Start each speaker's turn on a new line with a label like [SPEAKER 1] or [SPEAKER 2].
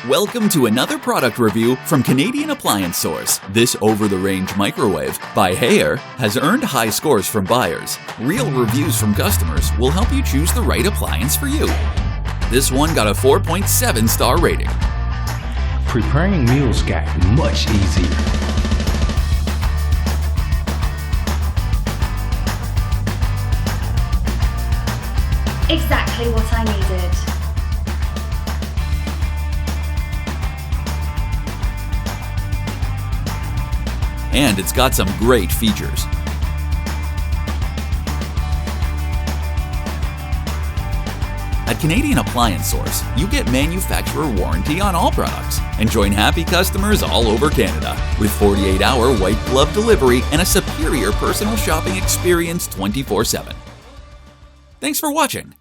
[SPEAKER 1] Welcome to another product review from Canadian Appliance Source. This over-the-range microwave by Haier has earned high scores from buyers. Real reviews from customers will help you choose the right appliance for you. This one got a 4.7 star rating.
[SPEAKER 2] Preparing meals got much easier.
[SPEAKER 3] Exactly what I needed.
[SPEAKER 1] And it's got some great features. At Canadian Appliance Source, you get manufacturer warranty on all products and join happy customers all over Canada with 48-hour white glove delivery and a superior personal shopping experience 24/7. Thanks for watching.